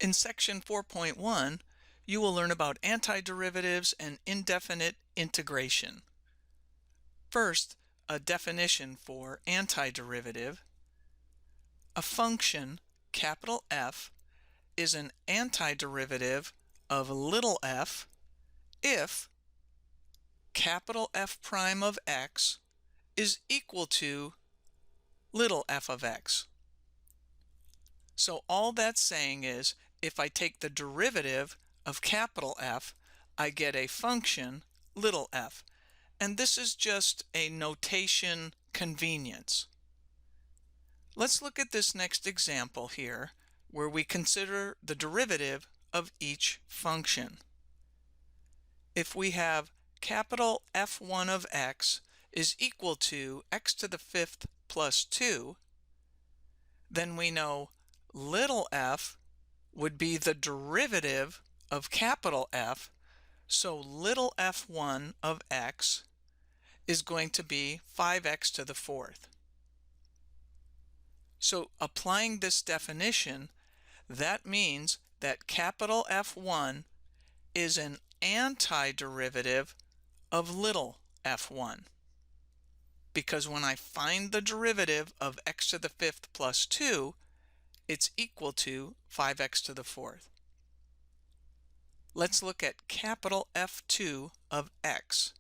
In section 4.1, you will learn about antiderivatives and indefinite integration. First, a definition for antiderivative. A function, capital F, is an antiderivative of little f if capital F prime of x is equal to little f of x. So all that's saying is if I take the derivative of capital F, I get a function little f. And this is just a notation convenience. Let's look at this next example here, where we consider the derivative of each function. If we have capital F1 of x is equal to x to the fifth plus 2, then we know little f would be the derivative of capital F, so little f1 of x is going to be 5x to the fourth. So applying this definition, that means that capital F1 is an antiderivative of little f1. Because when I find the derivative of x to the fifth plus 2, it's equal to 5x to the fourth. Let's look at capital F2 of x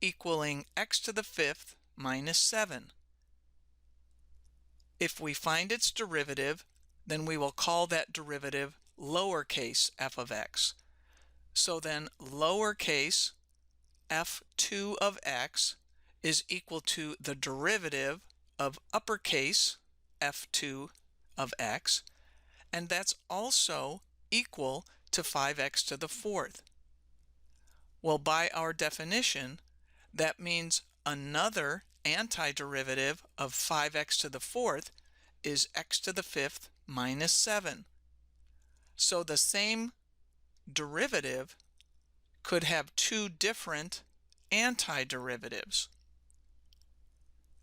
equaling x to the fifth minus 7. If we find its derivative, then we will call that derivative lowercase f of x. So then lowercase f2 of x is equal to the derivative of uppercase f2 of x, and that's also equal to 5x to the fourth. Well, by our definition, that means another antiderivative of 5x to the fourth is x to the fifth minus 7. So the same derivative could have two different antiderivatives.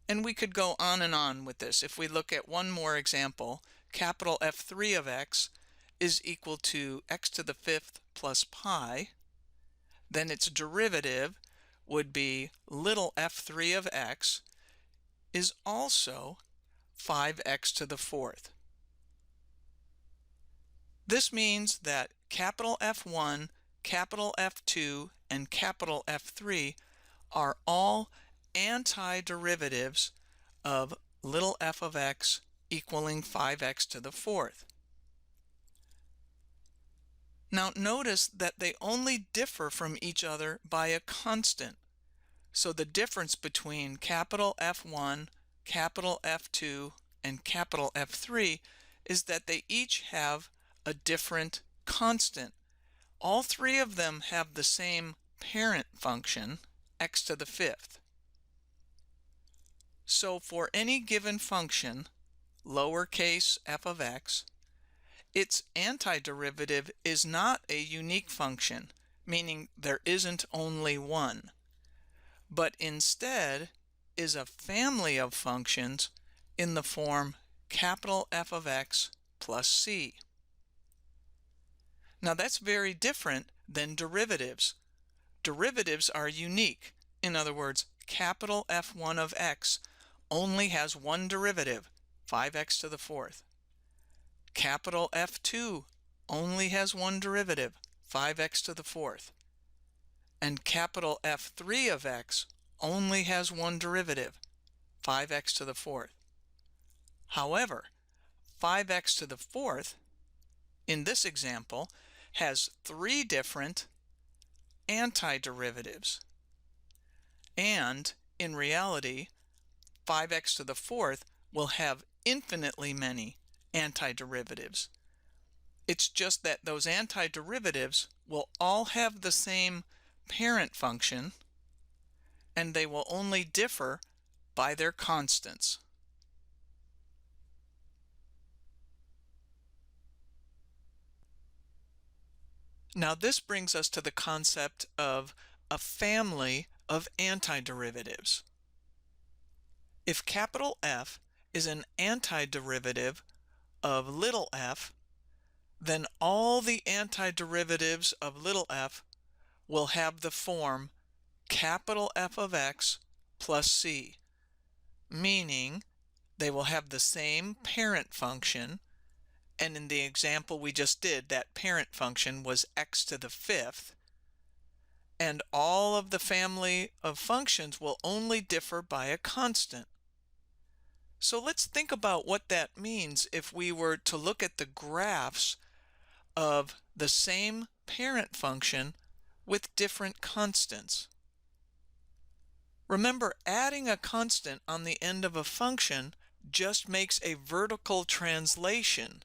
And we could go on and on with this. If we look at one more example, capital F3 of x is equal to x to the fifth plus pi, then its derivative would be little f3 of x is also 5x to the fourth. This means that capital F1, capital F2, and capital F3 are all antiderivatives of little f of x equaling 5x to the fourth. Now notice that they only differ from each other by a constant. So the difference between capital F1, capital F2, and capital F3 is that they each have a different constant. All three of them have the same parent function, x to the fifth. So for any given function, lowercase f of x, its antiderivative is not a unique function, meaning there isn't only one, but instead is a family of functions in the form capital F of x plus c. Now that's very different than derivatives. Derivatives are unique. In other words, capital F1 of x only has one derivative, 5x to the fourth. Capital F2 only has one derivative, 5x to the fourth. And capital F3 of x only has one derivative, 5x to the fourth. However, 5x to the fourth, in this example, has three different antiderivatives. And in reality, 5x to the fourth will have infinitely many antiderivatives. It's just that those antiderivatives will all have the same parent function, and they will only differ by their constants. Now this brings us to the concept of a family of antiderivatives. If capital F is an antiderivative of little f, then all the antiderivatives of little f will have the form capital F of x plus c, meaning they will have the same parent function, and in the example we just did, that parent function was x to the fifth, and all of the family of functions will only differ by a constant. So let's think about what that means if we were to look at the graphs of the same parent function with different constants. Remember, adding a constant on the end of a function just makes a vertical translation,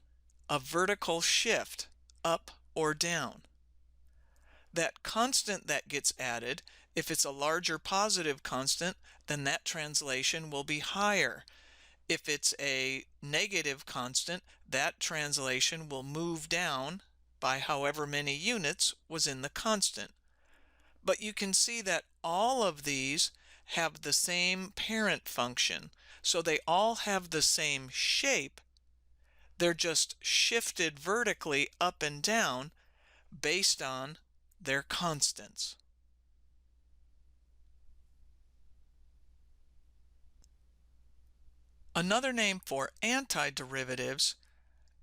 a vertical shift, up or down. That constant that gets added, if it's a larger positive constant, then that translation will be higher. If it's a negative constant, that translation will move down by however many units was in the constant. But you can see that all of these have the same parent function, so they all have the same shape. They're just shifted vertically up and down based on their constants. Another name for antiderivatives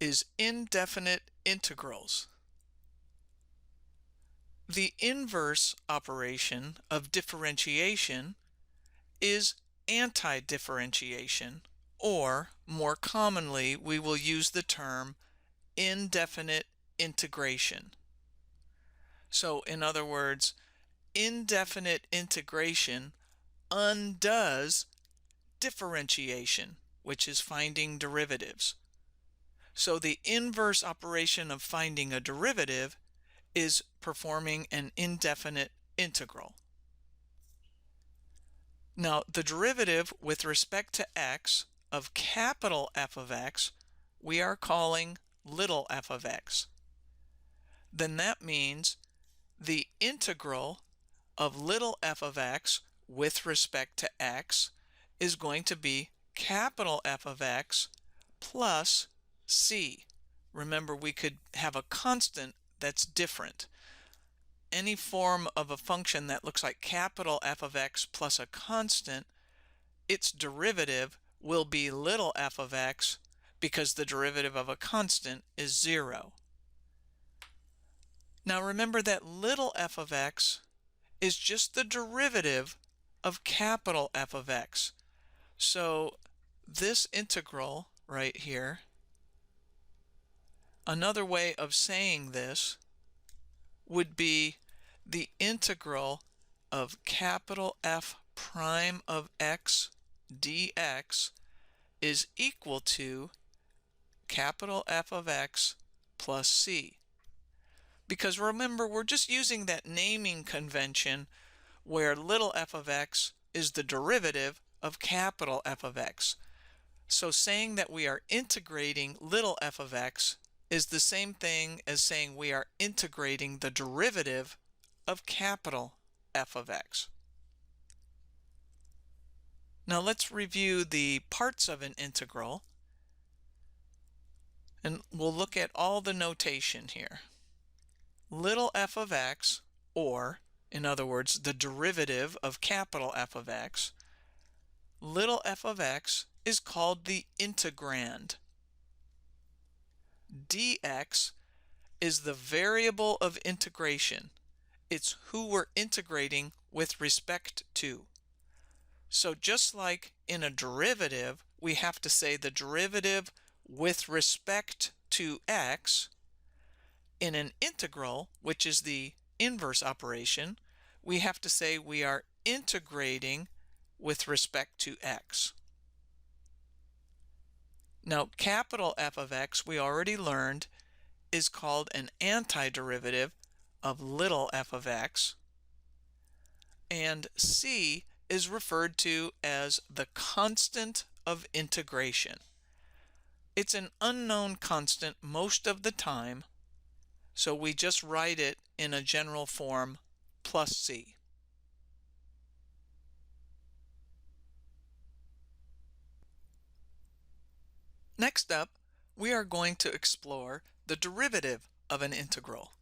is indefinite integrals. The inverse operation of differentiation is antidifferentiation, or more commonly we will use the term indefinite integration. So in other words, indefinite integration undoes differentiation, which is finding derivatives. So the inverse operation of finding a derivative is performing an indefinite integral. Now, the derivative with respect to x of capital F of x, we are calling little f of x. Then that means the integral of little f of x with respect to x is going to be capital F of x plus c. Remember, we could have a constant that's different. Any form of a function that looks like capital F of x plus a constant, its derivative will be little f of x because the derivative of a constant is 0. Now remember that little f of x is just the derivative of capital F of x. So this integral right here, another way of saying this would be the integral of capital F prime of x dx is equal to capital F of x plus c. Because remember, we're just using that naming convention where little f of x is the derivative of capital F of x. So saying that we are integrating little f of x is the same thing as saying we are integrating the derivative of capital F of x. Now let's review the parts of an integral, and we'll look at all the notation here. Little f of x, or in other words, the derivative of capital F of x, little f of x is called the integrand. Dx is the variable of integration. It's who we're integrating with respect to. So just like in a derivative, we have to say the derivative with respect to x. In an integral, which is the inverse operation, we have to say we are integrating with respect to x. Now, capital F of x, we already learned, is called an antiderivative of little f of x, and c is referred to as the constant of integration. It's an unknown constant most of the time, so we just write it in a general form plus c. Next up, we are going to explore the derivative of an integral.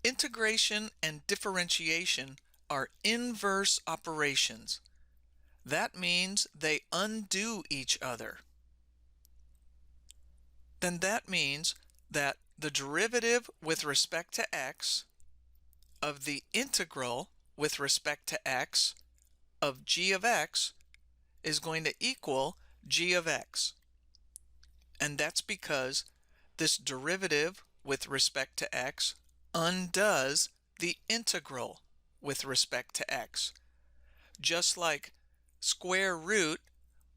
Integration and differentiation are inverse operations. That means they undo each other. Then that means that the derivative with respect to x of the integral with respect to x of g of x is going to equal g of x. And that's because this derivative with respect to x undoes the integral with respect to x. Just like square root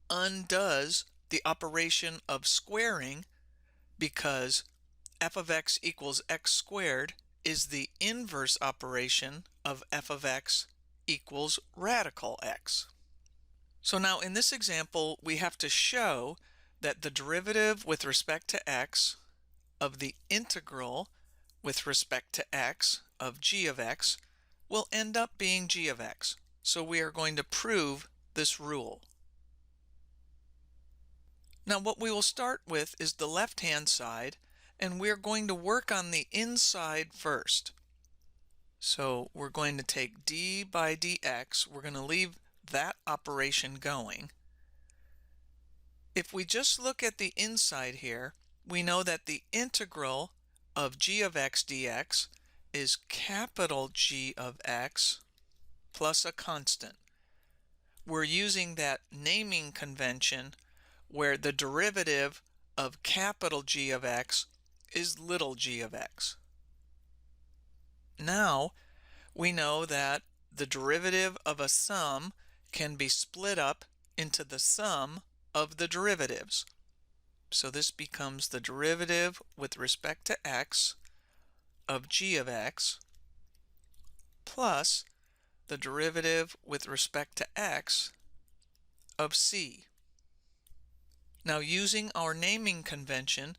undoes the operation of squaring, because f of x equals x squared is the inverse operation of f of x equals radical x. So now in this example, we have to show that the derivative with respect to x of the integral with respect to x of g of x will end up being g of x. So we are going to prove this rule. Now what we will start with is the left-hand side, and we're going to work on the inside first. So we're going to take d by dx, we're going to leave that operation going. If we just look at the inside here, we know that the integral of g of x dx is capital G of x plus a constant. We're using that naming convention where the derivative of capital G of x is little g of x. Now we know that the derivative of a sum can be split up into the sum of the derivatives. So this becomes the derivative with respect to x of g of x plus the derivative with respect to x of c. Now using our naming convention,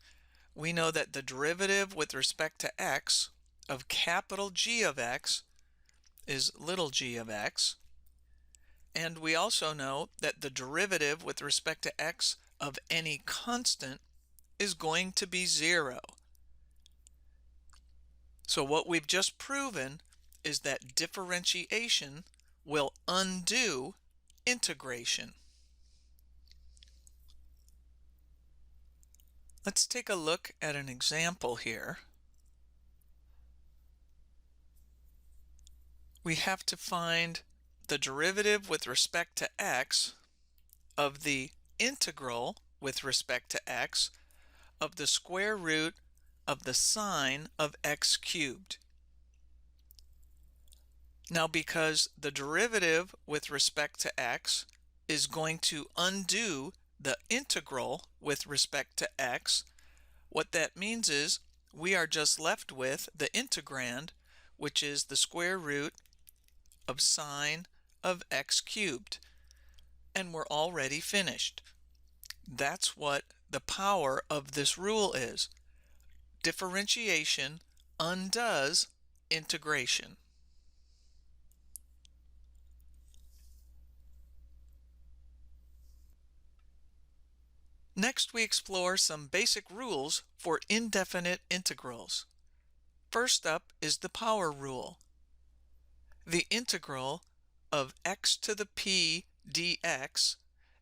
we know that the derivative with respect to x of capital G of x is little g of x. And we also know that the derivative with respect to x of any constant is going to be 0. So what we've just proven is that differentiation will undo integration. Let's take a look at an example here. We have to find the derivative with respect to x of the integral with respect to x of the square root of the sine of x cubed. Now because the derivative with respect to x is going to undo the integral with respect to x, what that means is we are just left with the integrand, which is the square root of sine of x cubed. And we're already finished. That's what the power of this rule is. Differentiation undoes integration. Next, we explore some basic rules for indefinite integrals. First up is the power rule. The integral of x to the p dx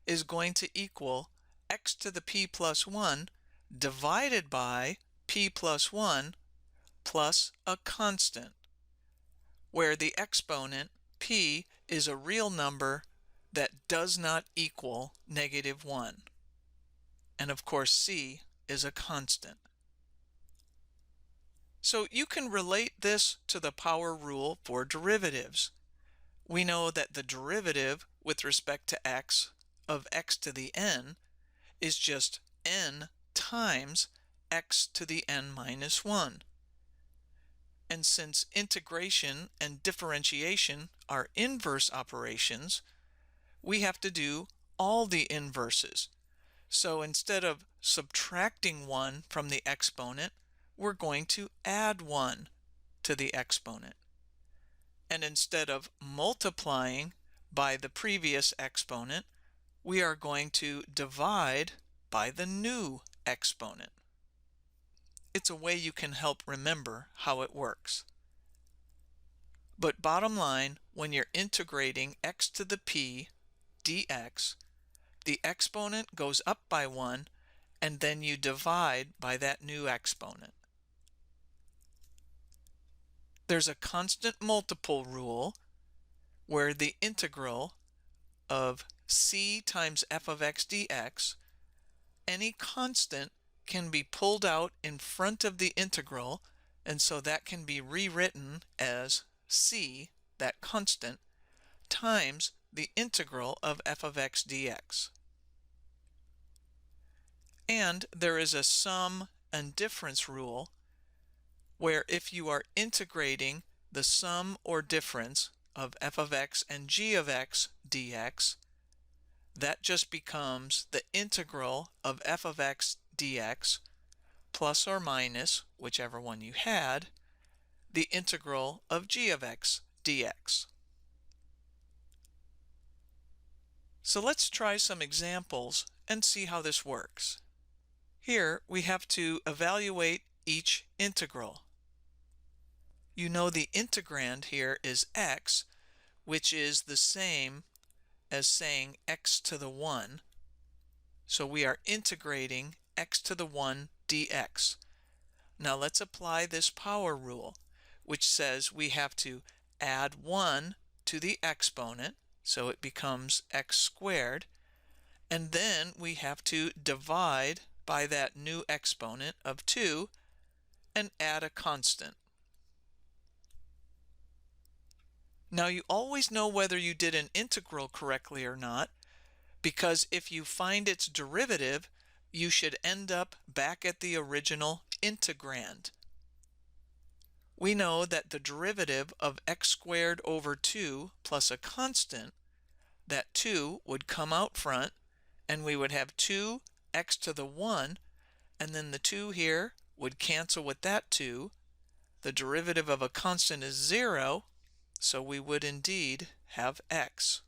is going to equal x to the p plus 1 divided by p plus 1 plus a constant, where the exponent p is a real number that does not equal -1. And of course c is a constant. So you can relate this to the power rule for derivatives. We know that the derivative with respect to x of x to the n is just n times x to the n minus 1. And since integration and differentiation are inverse operations, we have to do all the inverses. So instead of subtracting 1 from the exponent, we're going to add 1 to the exponent. And instead of multiplying by the previous exponent, we are going to divide by the new exponent. it's a way you can help remember how it works. But bottom line, when you're integrating x to the p dx, the exponent goes up by 1, and then you divide by that new exponent. There's a constant multiple rule where the integral of c times f of x dx, any constant can be pulled out in front of the integral, and so that can be rewritten as c, that constant, times the integral of f of x dx. And there is a sum and difference rule where if you are integrating the sum or difference of f of x and g of x dx, that just becomes the integral of f of x dx plus or minus, whichever one you had, the integral of g of x dx. So let's try some examples and see how this works. Here we have to evaluate each integral. You know the integrand here is x, which is the same as saying x to the 1. So we are integrating x to the 1 dx. Now let's apply this power rule, which says we have to add 1 to the exponent, so it becomes x squared, and then we have to divide by that new exponent of 2 and add a constant. Now you always know whether you did an integral correctly or not, because if you find its derivative, you should end up back at the original integrand. We know that the derivative of x squared over 2 plus a constant, that 2 would come out front, and we would have 2x to the 1, and then the 2 here would cancel with that 2. The derivative of a constant is 0, so we would indeed have x.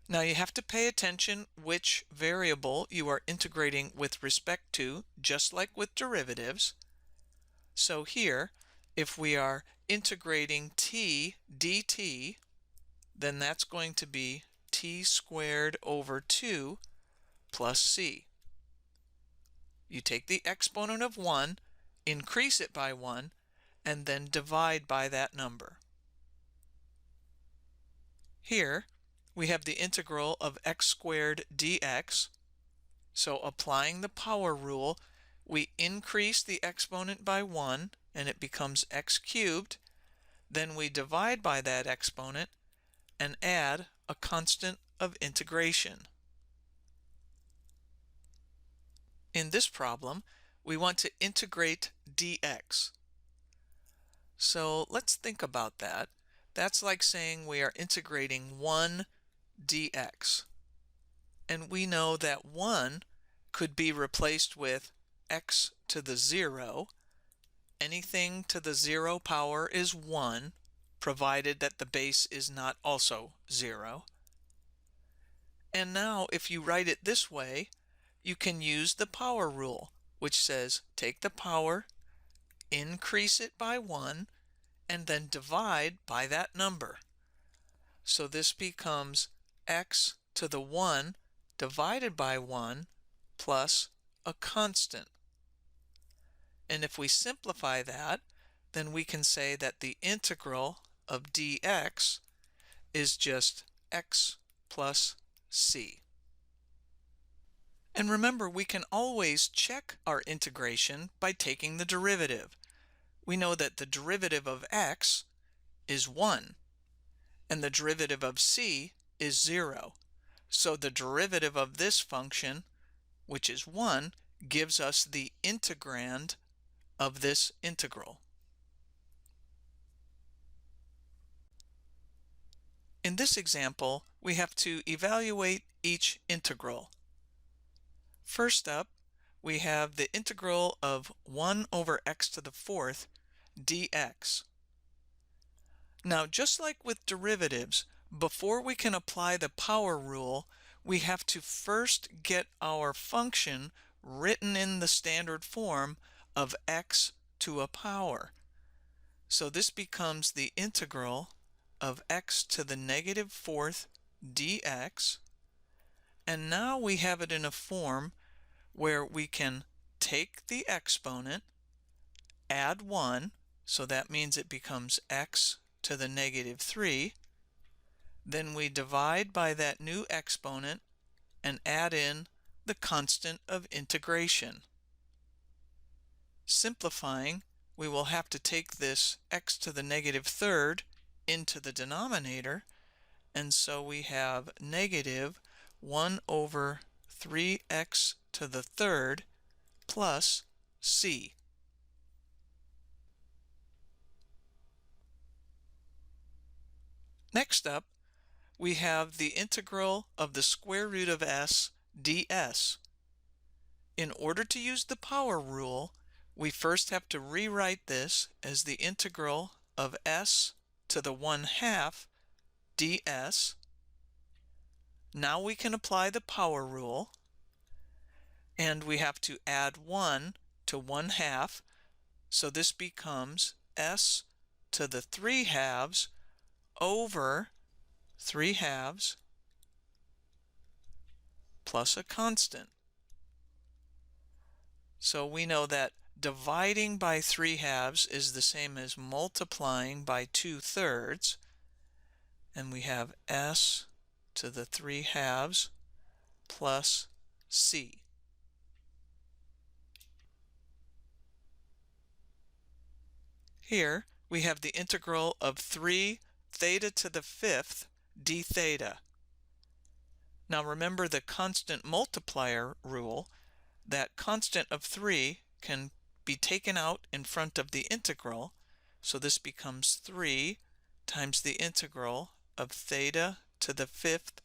Now you have to pay attention which variable you are integrating with respect to, just like with derivatives. So here, if we are integrating t dt, then that's going to be t squared over 2 plus c. You take the exponent of 1, increase it by 1, and then divide by that number. Here, we have the integral of x squared dx. So applying the power rule, we increase the exponent by 1, and it becomes x cubed. Then we divide by that exponent and add a constant of integration. In this problem, we want to integrate dx. So let's think about that. That's like saying we are integrating 1 dx. And we know that 1 could be replaced with x to the 0. Anything to the 0 power is 1, provided that the base is not also 0. And now if you write it this way, you can use the power rule, which says take the power, increase it by 1, and then divide by that number. So this becomes x to the 1 divided by 1 plus a constant. And if we simplify that, then we can say that the integral of dx is just x plus c. And remember, we can always check our integration by taking the derivative. We know that the derivative of x is 1, and the derivative of c is 0. So the derivative of this function, which is 1, gives us the integrand of this integral. In this example, we have to evaluate each integral. First up, we have the integral of 1 over x to the 4th dx. Now, just like with derivatives, before we can apply the power rule, we have to first get our function written in the standard form of x to a power. So this becomes the integral of x to the negative fourth dx. And now we have it in a form where we can take the exponent, add 1, so that means it becomes x to the negative 3. Then we divide by that new exponent and add in the constant of integration. Simplifying, we will have to take this x to the negative third into the denominator, and so we have negative 1 over 3x to the third plus c. Next up, we have the integral of the square root of s ds. In order to use the power rule, we first have to rewrite this as the integral of s to the 1/2 ds. Now we can apply the power rule, and we have to add 1 to 1/2, so this becomes s to the 3/2 over 3/2 plus a constant. So we know that dividing by 3/2 is the same as multiplying by 2/3, and we have s to the 3/2 plus c. Here we have the integral of 3 theta to the 5th d theta. Now remember the constant multiplier rule. That constant of 3 can be taken out in front of the integral, so this becomes 3 times the integral of theta to the 5th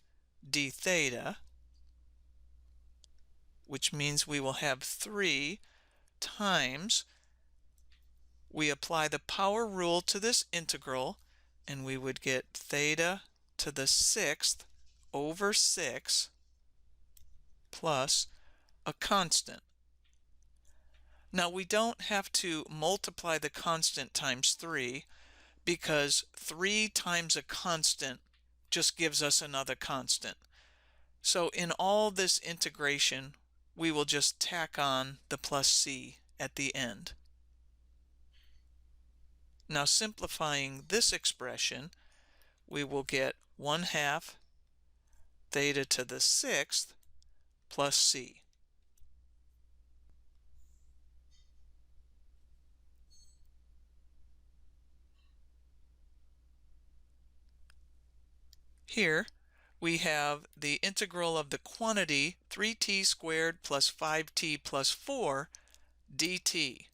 d theta, which means we will have 3 times. We apply the power rule to this integral, and we would get theta to the 6th over 6 plus a constant. Now we don't have to multiply the constant times 3, because 3 times a constant just gives us another constant. So in all this integration, we will just tack on the plus c at the end. Now simplifying this expression, we will get 1/2 theta to the 6th plus c. Here we have the integral of the quantity 3t squared plus 5t plus 4 dt.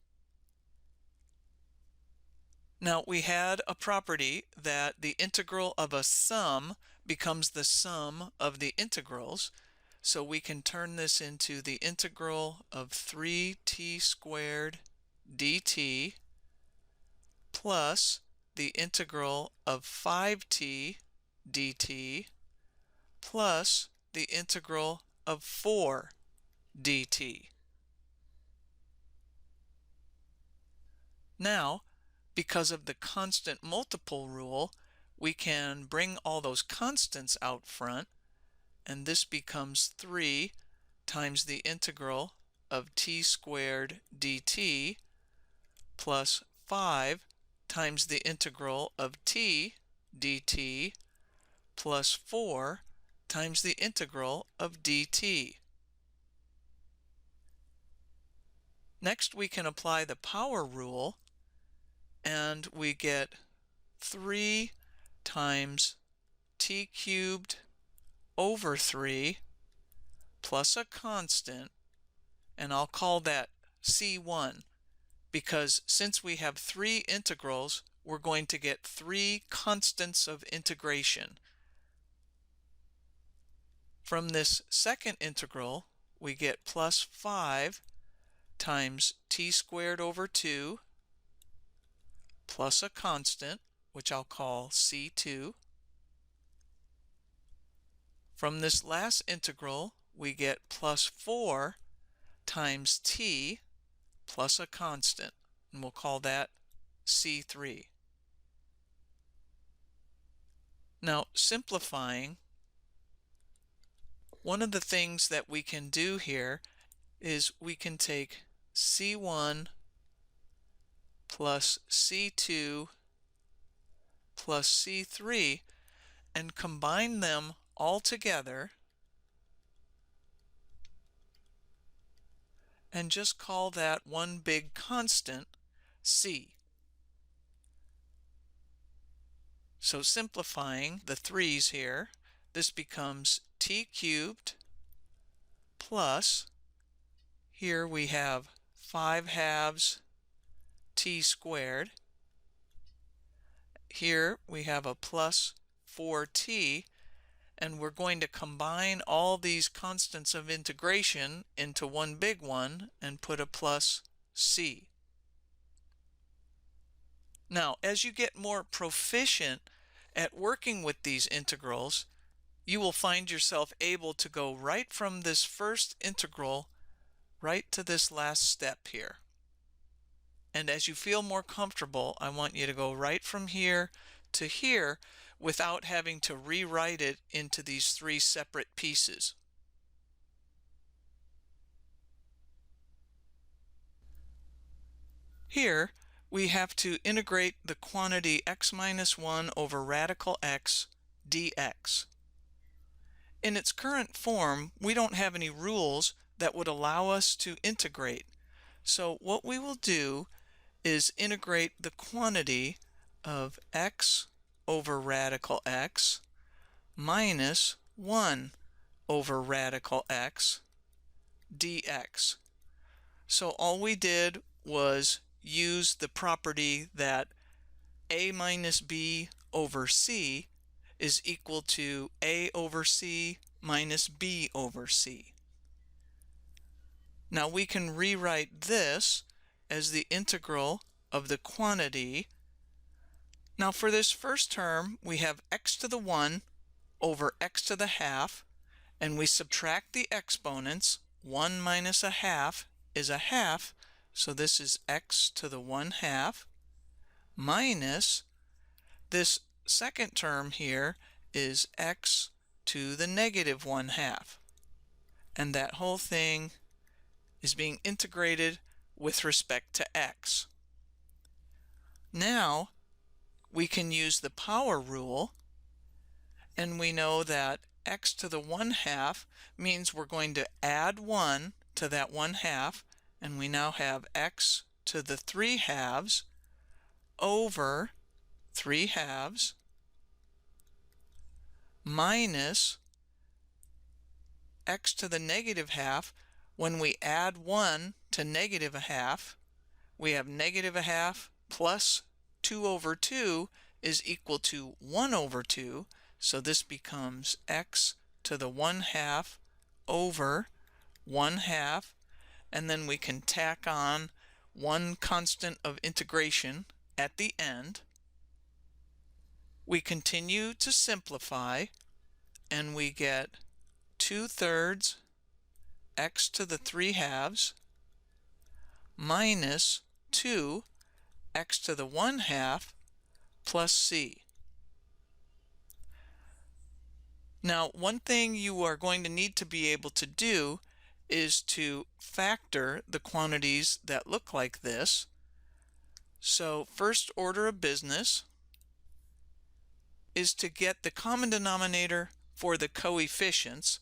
Now we had a property that the integral of a sum becomes the sum of the integrals, so we can turn this into the integral of 3t squared dt plus the integral of 5t dt plus the integral of 4 dt. Now, because of the constant multiple rule, we can bring all those constants out front, and this becomes 3 times the integral of t squared dt plus 5 times the integral of t dt plus 4 times the integral of dt. Next, we can apply the power rule, and we get 3 times t cubed over 3 plus a constant, and I'll call that c1, because since we have 3 integrals, we're going to get 3 constants of integration. From this second integral, we get plus 5 times t squared over 2 plus a constant, which I'll call c2. From this last integral, we get plus 4 times t plus a constant, and we'll call that C3. Now, simplifying, one of the things that we can do here is we can take C1 plus C2 plus C3 and combine them all together and just call that one big constant, C. So simplifying the 3's here, this becomes t cubed plus, here we have 5/2 t squared. Here we have a plus 4t, and we're going to combine all these constants of integration into one big one and put a plus c. Now, as you get more proficient at working with these integrals, you will find yourself able to go right from this first integral right to this last step here. And as you feel more comfortable, I want you to go right from here to here without having to rewrite it into these 3 separate pieces. Here, we have to integrate the quantity x minus 1 over radical x dx. In its current form, we don't have any rules that would allow us to integrate. So what we will do is integrate the quantity of x over radical x minus 1 over radical x dx. So all we did was use the property that a minus b over c is equal to a over c minus b over c. Now we can rewrite this as the integral of the quantity. Now for this first term, we have x to the 1 over x to the half, and we subtract the exponents. 1 minus a half is a half, so this is x to the 1/2 minus this second term here is x to the negative 1/2. And that whole thing is being integrated with respect to x. Now we can use the power rule, and we know that x to the 1/2 means we're going to add 1 to that 1/2, and we now have x to the 3/2 over 3/2 minus x to the negative half. When we add 1 to negative a half, we have negative a half plus 2 over 2 is equal to 1 over 2. So this becomes x to the 1/2 over 1/2. And then we can tack on one constant of integration at the end. We continue to simplify, and we get 2/3 x to the 3/2 minus 2 x to the 1/2 plus c. Now, one thing you are going to need to be able to do is to factor the quantities that look like this. So first order of business is to get the common denominator for the coefficients,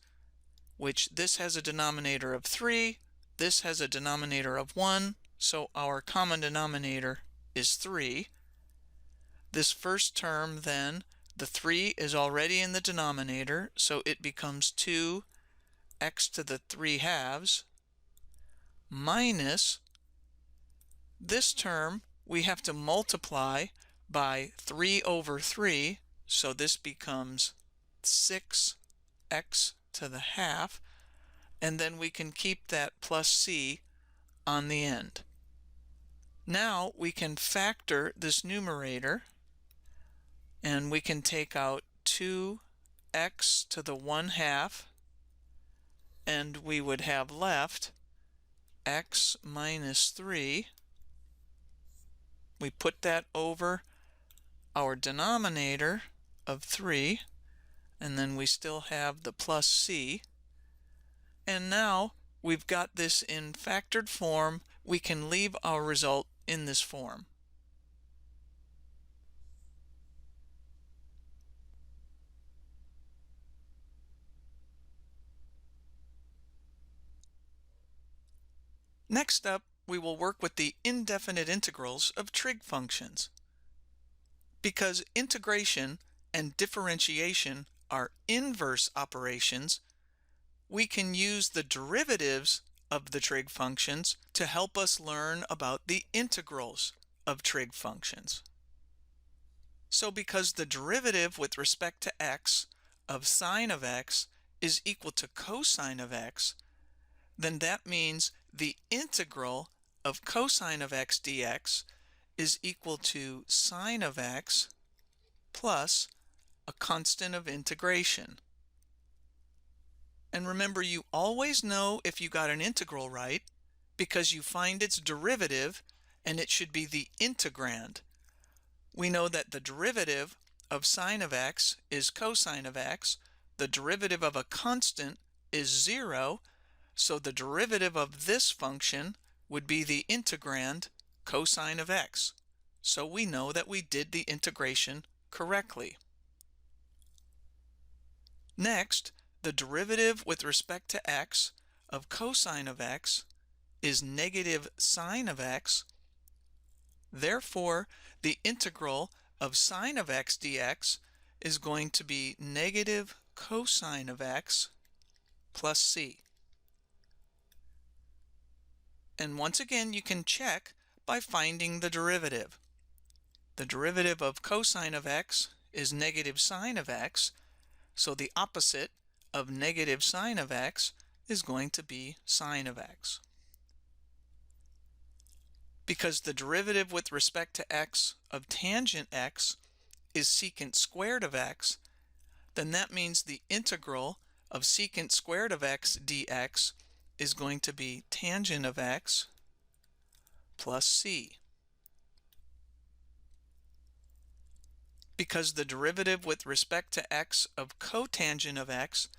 which this has a denominator of 3, this has a denominator of 1, so our common denominator is 3. This first term then, the 3 is already in the denominator, so it becomes 2 x to the 3/2 minus this term we have to multiply by 3 over 3, so this becomes 6x to the half, and then we can keep that plus c on the end. Now we can factor this numerator, and we can take out 2x to the 1/2, and we would have left x minus 3. We put that over our denominator of 3, and then we still have the plus c. And now we've got this in factored form. We can leave our result in this form. Next up, we will work with the indefinite integrals of trig functions. Because integration and differentiation are inverse operations, we can use the derivatives of the trig functions to help us learn about the integrals of trig functions. So because the derivative with respect to x of sine of x is equal to cosine of x, then that means the integral of cosine of x dx is equal to sine of x plus a constant of integration. And remember, you always know if you got an integral right because you find its derivative, and it should be the integrand. We know that the derivative of sine of x is cosine of x. The derivative of a constant is 0, so the derivative of this function would be the integrand cosine of x. So we know that we did the integration correctly. Next, the derivative with respect to x of cosine of x is negative sine of x. Therefore, the integral of sine of x dx is going to be negative cosine of x plus c. And once again, you can check by finding the derivative. The derivative of cosine of x is negative sine of x, so the opposite of negative sine of x is going to be sine of x. Because the derivative with respect to x of tangent x is secant squared of x, then that means the integral of secant squared of x dx is going to be tangent of x plus c. Because the derivative with respect to x of cotangent of x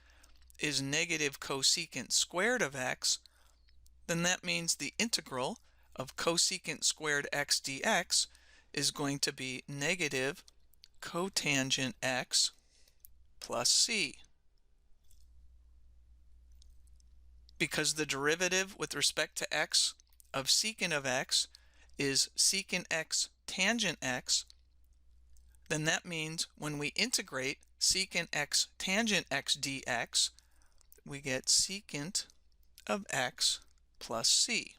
is negative cosecant squared of x, then that means the integral of cosecant squared x dx is going to be negative cotangent x plus c. Because the derivative with respect to x of secant of x is secant x tangent x, then that means when we integrate secant x tangent x dx, we get secant of x plus c.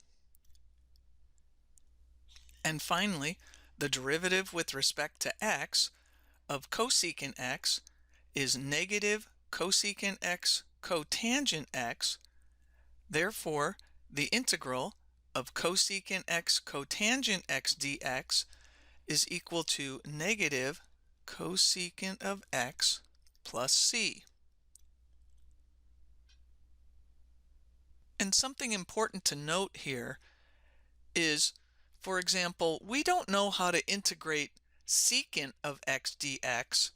And finally, the derivative with respect to x of cosecant x is negative cosecant x cotangent x. Therefore, the integral of cosecant x cotangent x dx is equal to negative cosecant of x plus c. And something important to note here is, for example, we don't know how to integrate secant of x dx.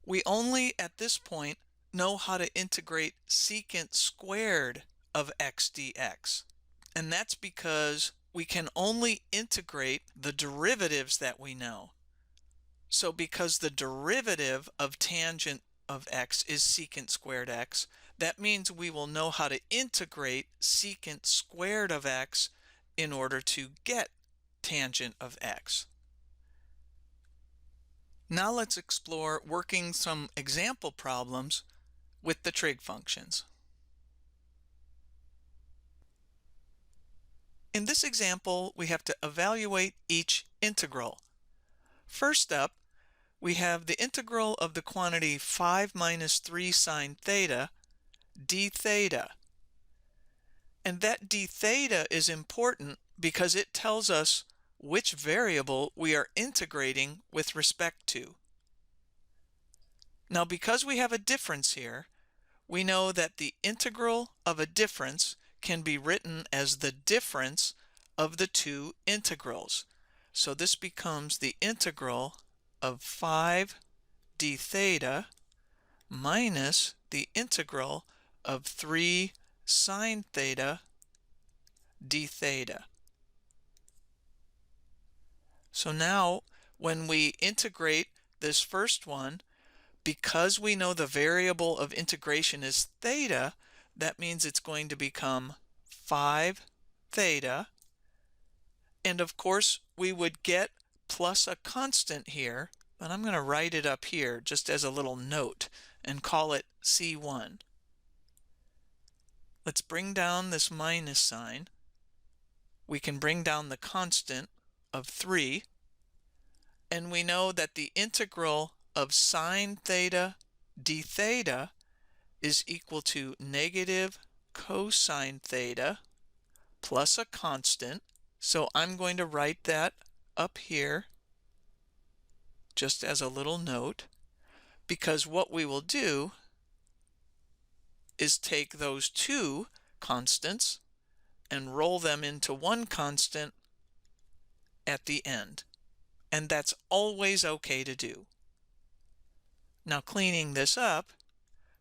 We only at this point know how to integrate secant squared of x dx. And that's because we can only integrate the derivatives that we know. So because the derivative of tangent of x is secant squared x, that means we will know how to integrate secant squared of x in order to get tangent of x. Now let's explore working some example problems with the trig functions. In this example, we have to evaluate each integral. First up, we have the integral of the quantity 5 minus 3 sine theta d theta. And that d theta is important because it tells us which variable we are integrating with respect to. Now, because we have a difference here, we know that the integral of a difference can be written as the difference of the two integrals. So this becomes the integral of 5 d theta minus the integral of 3 sine theta d theta. So now when we integrate this first one, because we know the variable of integration is theta, that means it's going to become 5 theta. And of course, we would get plus a constant here, but I'm going to write it up here just as a little note and call it C1. Let's bring down this minus sign. We can bring down the constant of 3. And we know that the integral of sine theta d theta is equal to negative cosine theta plus a constant. So I'm going to write that up here just as a little note, because what we will do is take those two constants and roll them into one constant at the end. And that's always okay to do. Now cleaning this up,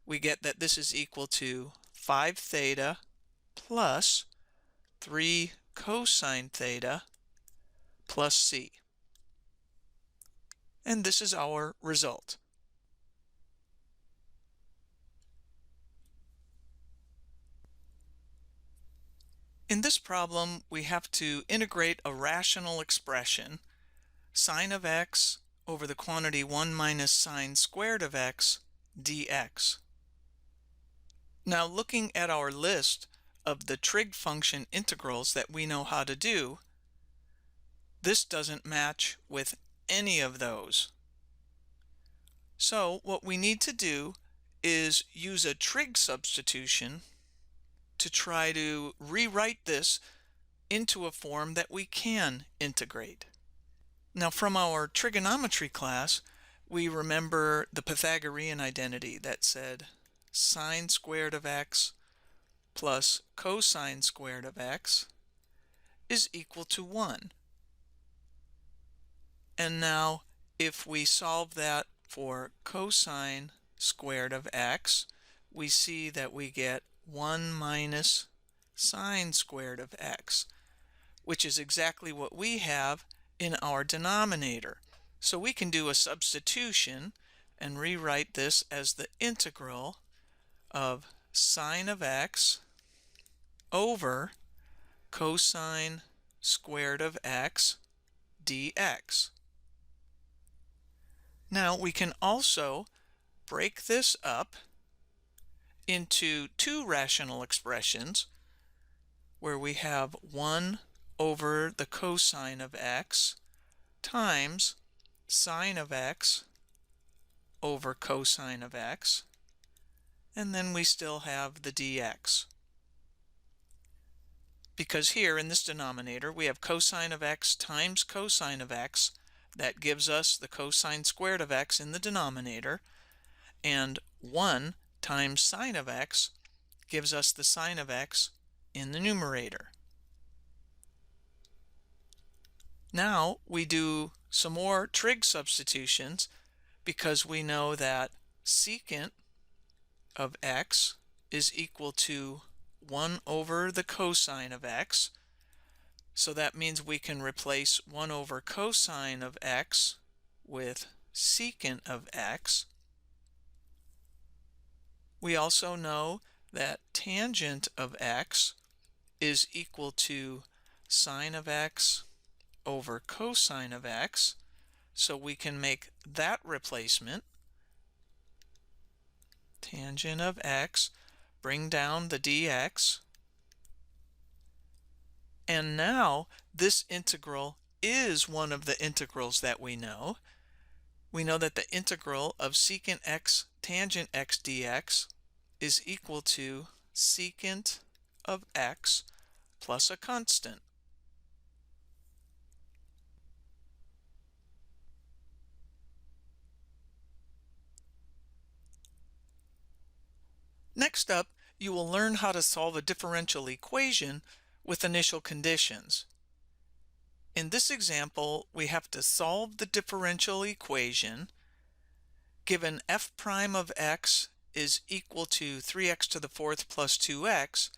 we get that this is equal to 5 theta plus 3 cosine theta plus c. And this is our result. In this problem, we have to integrate a rational expression, sine of x over the quantity 1 minus sine squared of x dx. Now looking at our list of the trig function integrals that we know how to do, this doesn't match with any of those. So what we need to do is use a trig substitution to try to rewrite this into a form that we can integrate. Now from our trigonometry class, we remember the Pythagorean identity that said sine squared of x plus cosine squared of x is equal to 1. And now if we solve that for cosine squared of x, we see that we get 1 minus sine squared of x, which is exactly what we have in our denominator. So we can do a substitution and rewrite this as the integral of sine of x over cosine squared of x dx. Now we can also break this up into two rational expressions where we have 1 over the cosine of x times sine of x over cosine of x, and then we still have the dx. Because here in this denominator we have cosine of x times cosine of x, that gives us the cosine squared of x in the denominator, and 1 times sine of x gives us the sine of x in the numerator. Now we do some more trig substitutions because we know that secant of x is equal to 1 over the cosine of x. So that means we can replace 1 over cosine of x with secant of x. We also know that tangent of x is equal to sine of x over cosine of x. So we can make that replacement. Tangent of x, bring down the dx. And now this integral is one of the integrals that we know. We know that the integral of secant x tangent x dx is equal to secant of x plus a constant. Next up you will learn how to solve a differential equation with initial conditions. In this example, we have to solve the differential equation given f prime of x is equal to 3x to the fourth plus 2x,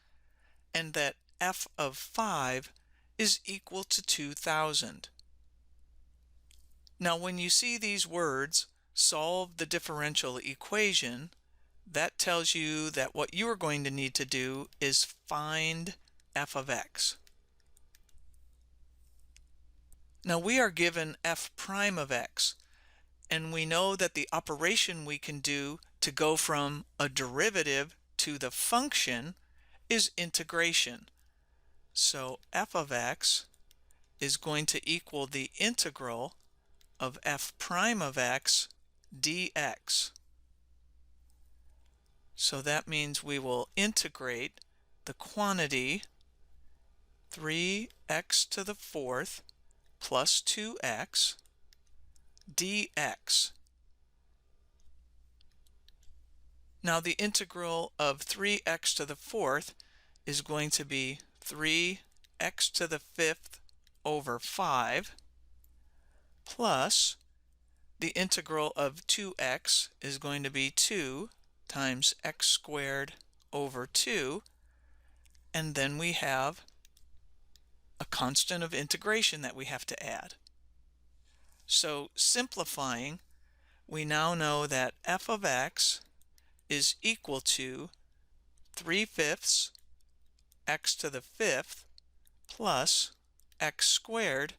and that f of 5 is equal to 2,000. Now, when you see these words, solve the differential equation, that tells you that what you are going to need to do is find f of x. Now we are given f prime of x, and we know that the operation we can do to go from a derivative to the function is integration. So f of x is going to equal the integral of f prime of x dx. So that means we will integrate the quantity 3x to the fourth plus 2x dx. Now the integral of 3x to the fourth is going to be 3x to the fifth over 5 plus the integral of 2x is going to be 2 times x squared over 2, and then we have a constant of integration that we have to add. So simplifying, we now know that f of x is equal to 3/5 x to the fifth plus x squared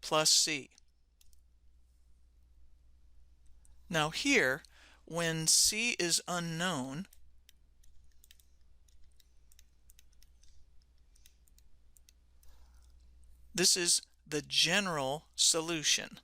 plus c. Now here, when c is unknown, this is the general solution.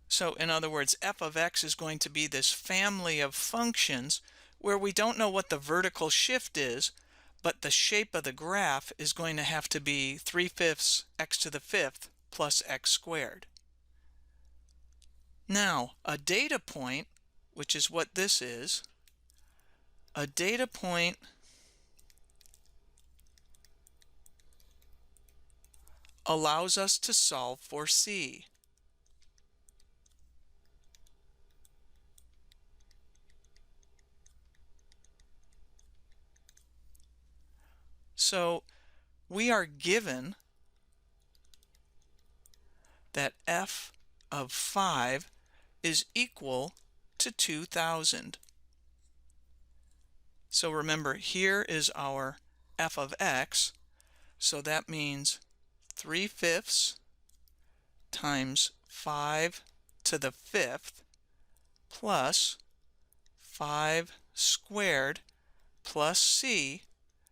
So in other words, f of x is going to be this family of functions where we don't know what the vertical shift is, but the shape of the graph is going to have to be 3/5 x to the fifth plus x squared. Now, a data point, which is what this is, a data point allows us to solve for c. So we are given that f of 5 is equal to 2,000. So remember, here is our f of x, so that means 3/5 times 5 to the fifth plus 5 squared plus c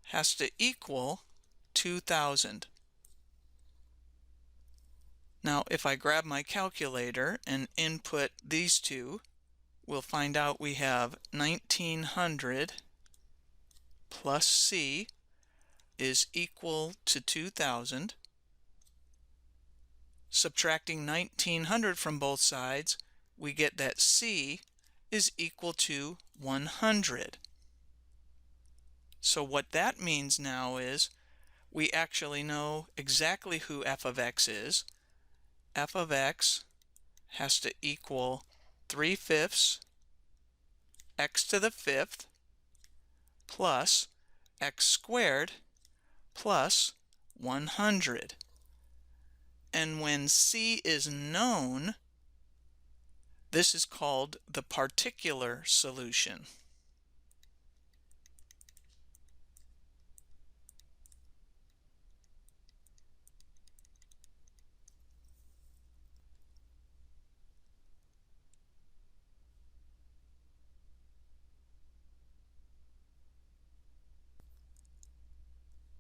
has to equal 2,000. Now if I grab my calculator and input these two, we'll find out we have 1900 plus c is equal to 2,000. Subtracting 1900 from both sides, we get that c is equal to 100. So what that means now is we actually know exactly who f of x is. F of x has to equal 3/5 x to the fifth plus x squared plus 100. And when c is known, this is called the particular solution.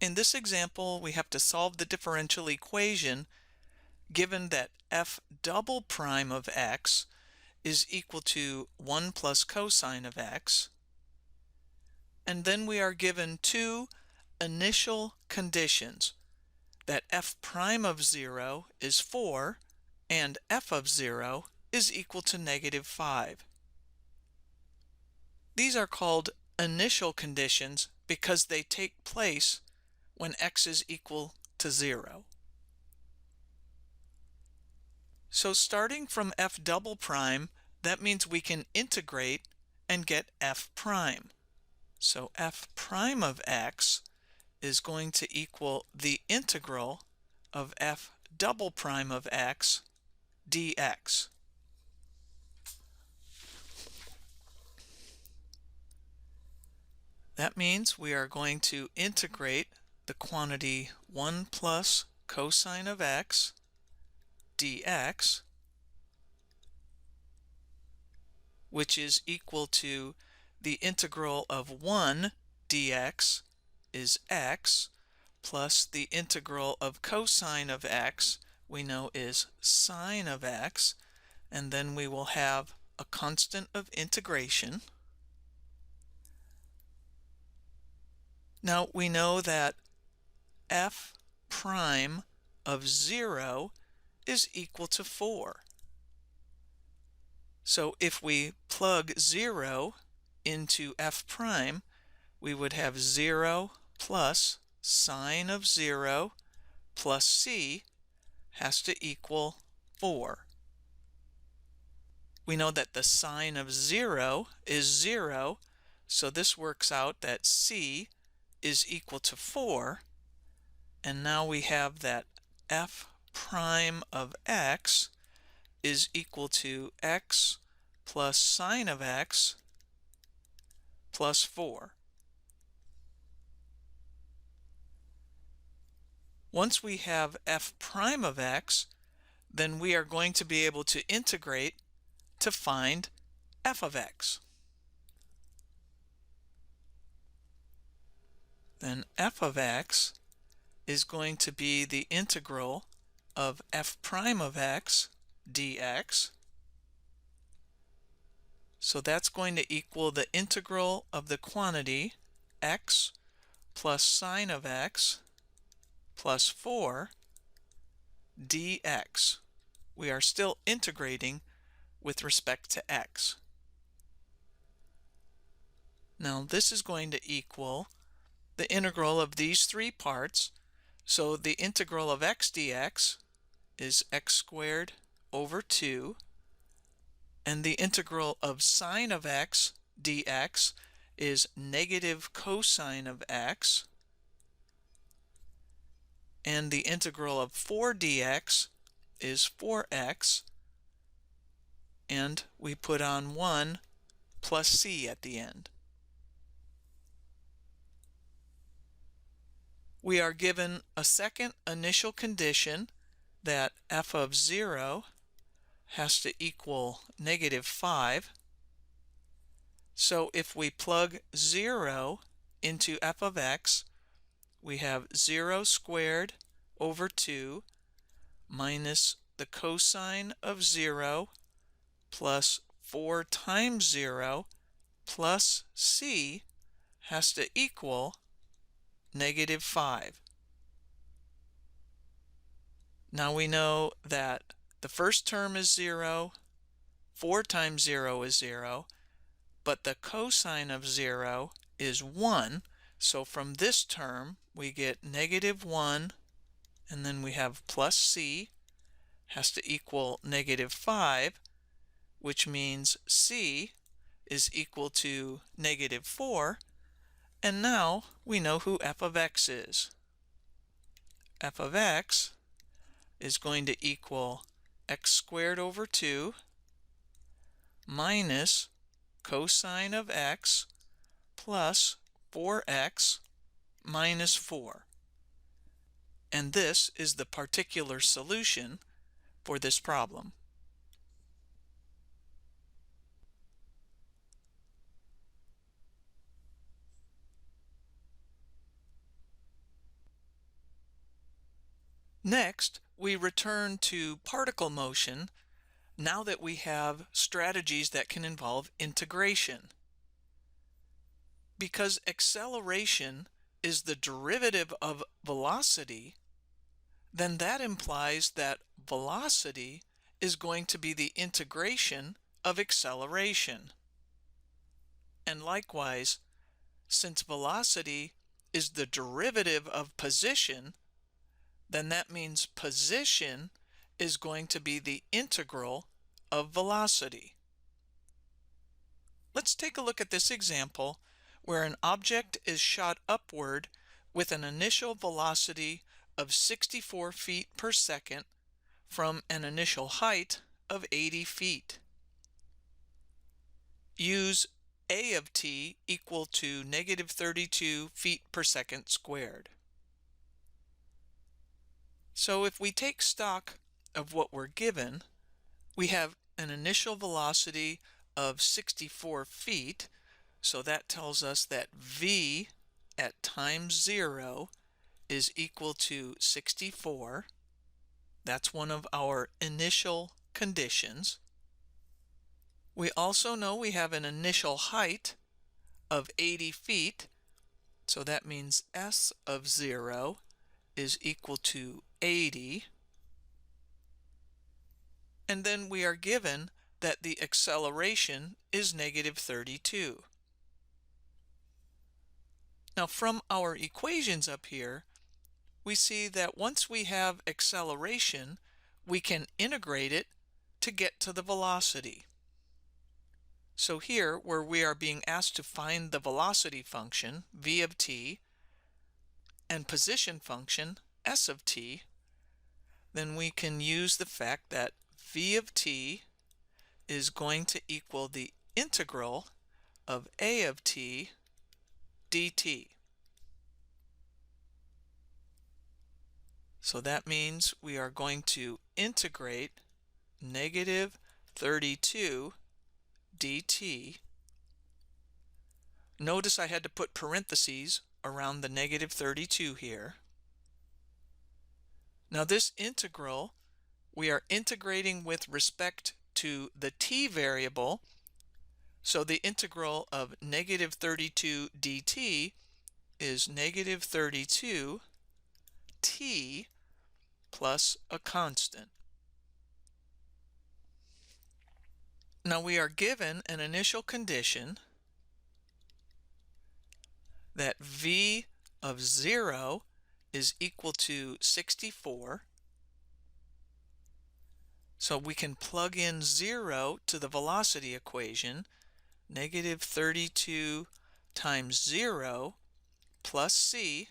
In this example, we have to solve the differential equation given that f double prime of x is equal to 1 plus cosine of x, and then we are given two initial conditions, that f prime of 0 is 4 and f of 0 is equal to -5. These are called initial conditions because they take place when x is equal to 0. So starting from f double prime, that means we can integrate and get f prime. So f prime of x is going to equal the integral of f double prime of x dx. That means we are going to integrate the quantity 1 plus cosine of x dx, which is equal to the integral of 1 dx is x, plus the integral of cosine of x we know is sine of x, and then we will have a constant of integration. Now we know that f prime of 0 is equal to 4. So if we plug 0 into f prime, we would have 0 plus sine of 0 plus c has to equal 4. We know that the sine of 0 is 0, so this works out that c is equal to 4, and now we have that f prime of x is equal to x plus sine of x plus 4. Once we have f prime of x, then we are going to be able to integrate to find f of x. Then f of x is going to be the integral of f prime of x dx. So that's going to equal the integral of the quantity x plus sine of x plus 4 dx. We are still integrating with respect to x. Now this is going to equal the integral of these three parts. So the integral of x dx is x squared over 2, and the integral of sine of x dx is negative cosine of x, and the integral of 4 dx is 4x, and we put on 1 plus c at the end. We are given a second initial condition that f of 0 has to equal -5. So if we plug 0 into f of x, we have 0 squared over 2 minus the cosine of 0 plus 4 times 0 plus c has to equal -5. Now we know that the first term is 0, 4 times 0 is 0, but the cosine of 0 is 1. So from this term we get -1, and then we have plus c has to equal -5, which means c is equal to -4, and now we know who f of x is. F of x is going to equal x squared over 2 minus cosine of x plus 4x minus 4. And this is the particular solution for this problem. Next, we return to particle motion now that we have strategies that can involve integration. because acceleration is the derivative of velocity, then that implies that velocity is going to be the integration of acceleration. And likewise, since velocity is the derivative of position, then that means position is going to be the integral of velocity. Let's take a look at this example where an object is shot upward with an initial velocity of 64 feet per second from an initial height of 80 feet. Use a of t equal to negative 32 feet per second squared. So if we take stock of what we're given, we have an initial velocity of 64 feet, so that tells us that v at time 0 is equal to 64. That's one of our initial conditions. We also know we have an initial height of 80 feet, so that means s of 0 is equal to 80. And then we are given that the acceleration is negative 32. Now from our equations up here, we see that once we have acceleration, we can integrate it to get to the velocity. So here, where we are being asked to find the velocity function, v of t, and position function, s of t, then we can use the fact that v of t is going to equal the integral of a of t dt. So that means we are going to integrate negative 32 dt. Notice I had to put parentheses around the negative 32 here. Now this integral, we are integrating with respect to the t variable, so the integral of negative 32 dt is negative 32 t plus a constant. Now we are given an initial condition that v of 0 is equal to 64. So we can plug in 0 to the velocity equation. Negative 32 times 0 plus c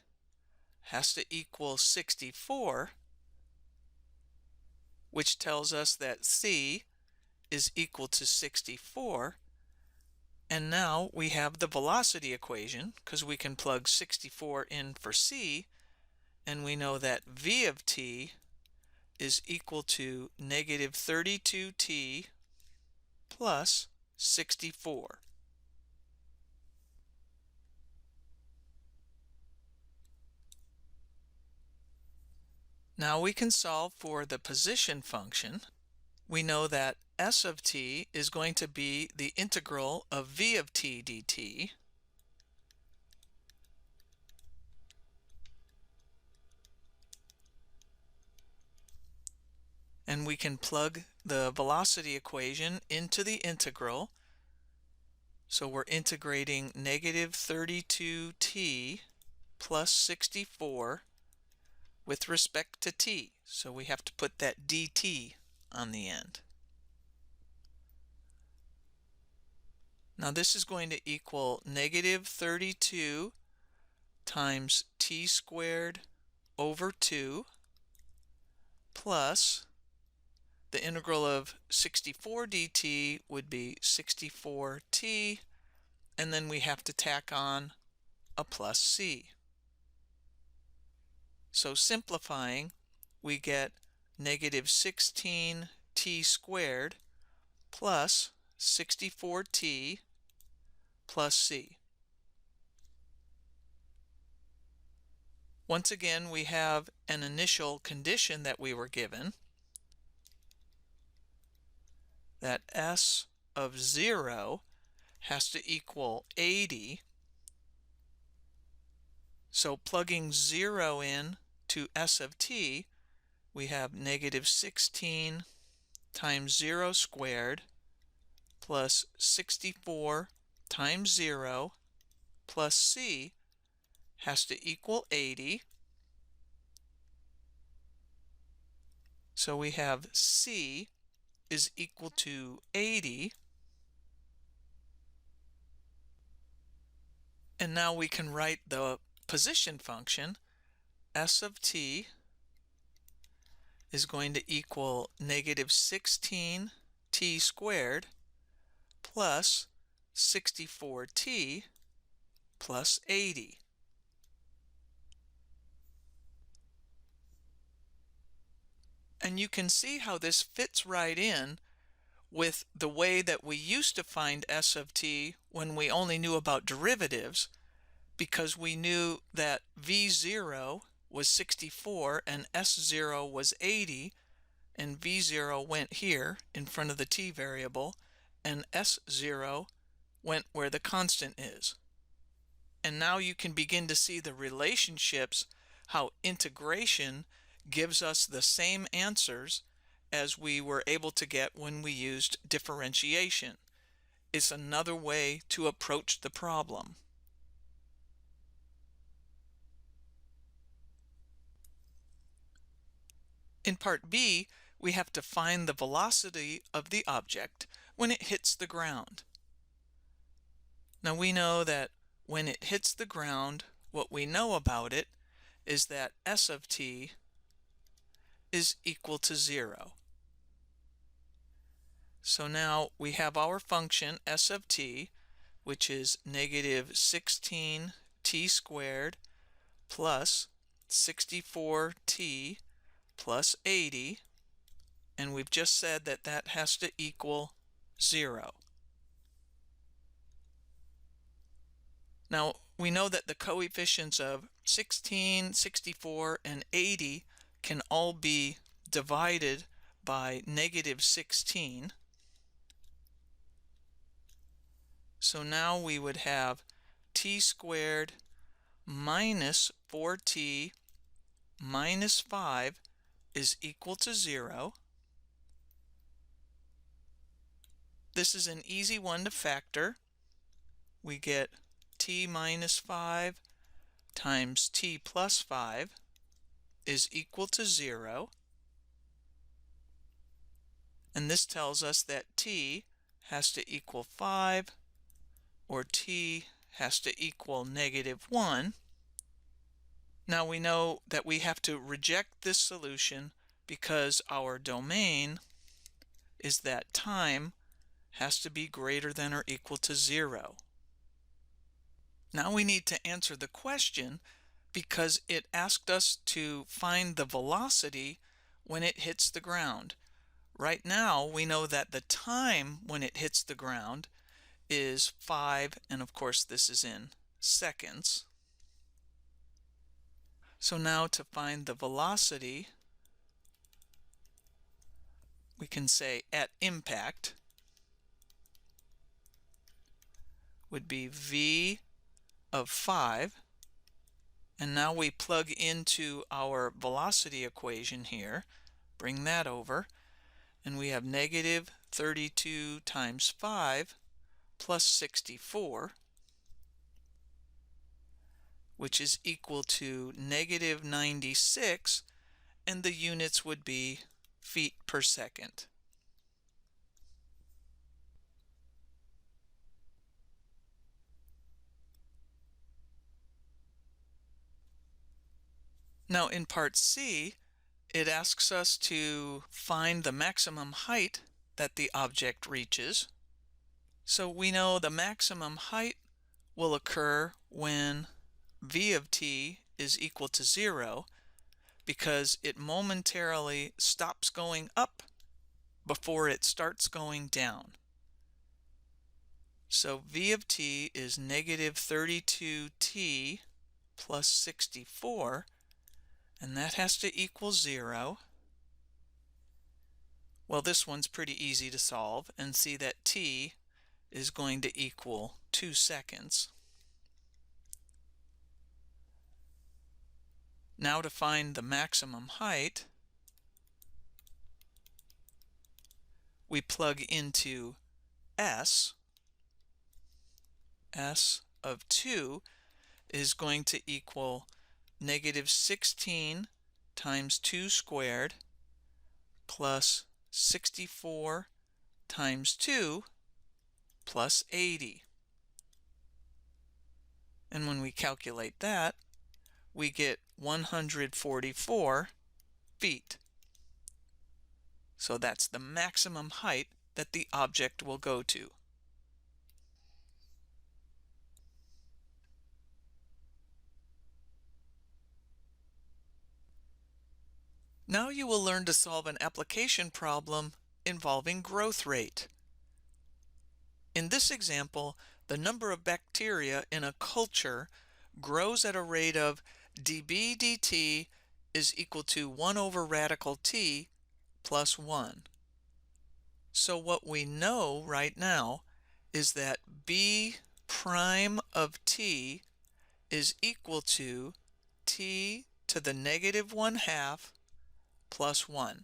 has to equal 64, which tells us that c is equal to 64. And now we have the velocity equation because we can plug 64 in for c, and we know that v of t is equal to negative 32t plus 64. Now we can solve for the position function. We know that s of t is going to be the integral of v of t dt. And we can plug the velocity equation into the integral. So we're integrating negative 32t plus 64 with respect to t. So we have to put that dt on the end. Now this is going to equal negative 32 times t squared over 2 plus the integral of 64 dt would be 64t, and then we have to tack on a plus c. So simplifying, we get negative 16t squared plus 64t plus c. Once again, we have an initial condition that we were given, that s of 0 has to equal 80. So plugging 0 in to s of t, we have negative 16 times 0 squared plus 64 times 0 plus c has to equal 80. So we have c is equal to 80. And now we can write the position function. S of t is going to equal negative 16 t squared plus 64t plus 80. And you can see how this fits right in with the way that we used to find s of t when we only knew about derivatives, because we knew that v0 was 64 and s0 was 80, and v0 went here in front of the t variable, and s0 went where the constant is. And now you can begin to see the relationships, how integration gives us the same answers as we were able to get when we used differentiation. It's another way to approach the problem. In part B, we have to find the velocity of the object when it hits the ground. Now we know that when it hits the ground, what we know about it is that s of t is equal to 0. So now we have our function s of t, which is negative 16 t squared plus 64t plus 80, and we've just said that that has to equal 0. Now we know that the coefficients of 16, 64, and 80 can all be divided by negative 16. So now we would have t squared minus 4t minus 5 is equal to 0. This is an easy one to factor. We get t minus 5 times t plus 5 is equal to 0. And this tells us that t has to equal 5, or t has to equal negative 1. Now we know that we have to reject this solution because our domain is that time has to be greater than or equal to 0. Now we need to answer the question because it asked us to find the velocity when it hits the ground. Right now we know that the time when it hits the ground is 5, and of course this is in seconds. So now to find the velocity, we can say at impact would be v of 5, and now we plug into our velocity equation here, bring that over, and we have negative 32 times 5 plus 64, which is equal to negative 96, and the units would be feet per second. Now in part C, it asks us to find the maximum height that the object reaches. So we know the maximum height will occur when v of t is equal to 0, because it momentarily stops going up before it starts going down. So v of t is negative 32t plus 64, and that has to equal 0. Well, this one's pretty easy to solve and see that t is going to equal 2 seconds. Now to find the maximum height, we plug into S. S of 2 is going to equal negative 16 times 2 squared plus 64 times 2 plus 80. And when we calculate that, we get 144 feet. So that's the maximum height that the object will go to. Now you will learn to solve an application problem involving growth rate. In this example, the number of bacteria in a culture grows at a rate of dB dt is equal to 1 over radical t plus 1. So what we know right now is that b prime of t is equal to t to the negative 1/2 plus 1.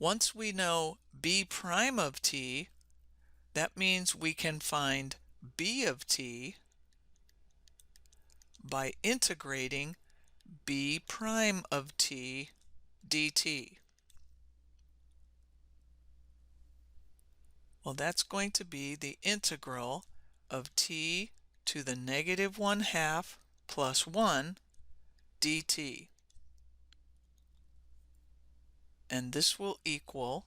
Once we know b prime of t, that means we can find b of t by integrating b prime of t dt. Well, that's going to be the integral of t to the negative 1/2 plus 1 dt. And this will equal,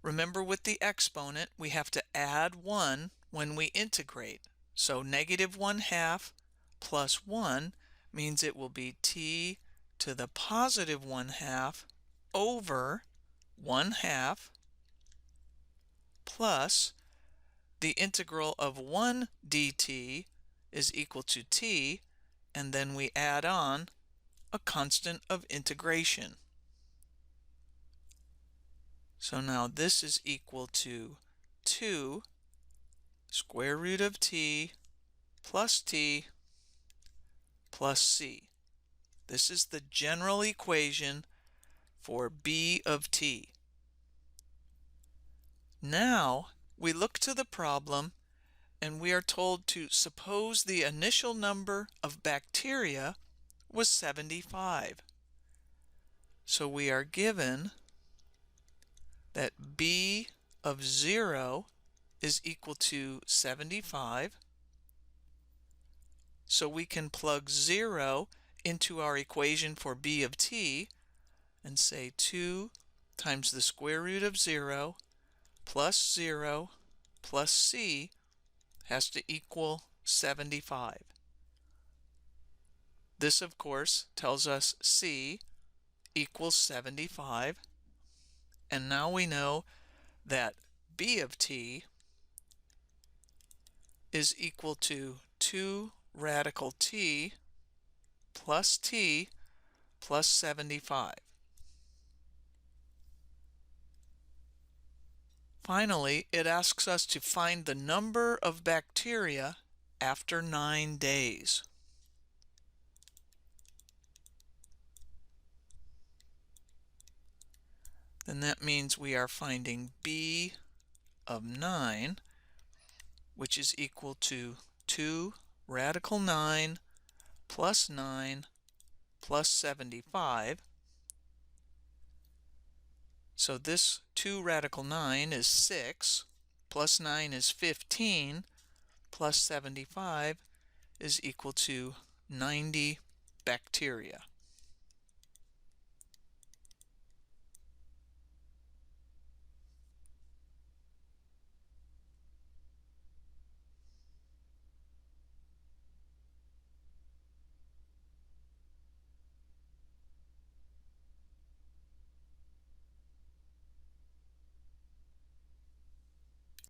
remember with the exponent, we have to add 1 when we integrate. So negative 1/2 plus 1 means it will be t to the positive 1/2 over 1/2 plus the integral of 1 dt is equal to t, and then we add on a constant of integration. So now this is equal to 2 square root of t plus c. This is the general equation for b of t. Now we look to the problem and we are told to suppose the initial number of bacteria was 75. So we are given that b of 0 is equal to 75. So we can plug 0 into our equation for b of t and say 2 times the square root of 0 plus 0 plus c has to equal 75. This, of course, tells us c equals 75. And now we know that b of t is equal to 2 radical t plus 75. Finally, it asks us to find the number of bacteria after 9 days. Then that means we are finding b of 9, which is equal to 2 radical 9 plus 9 plus 75. So this 2 radical 9 is 6, plus 9 is 15, plus 75 is equal to 90 bacteria.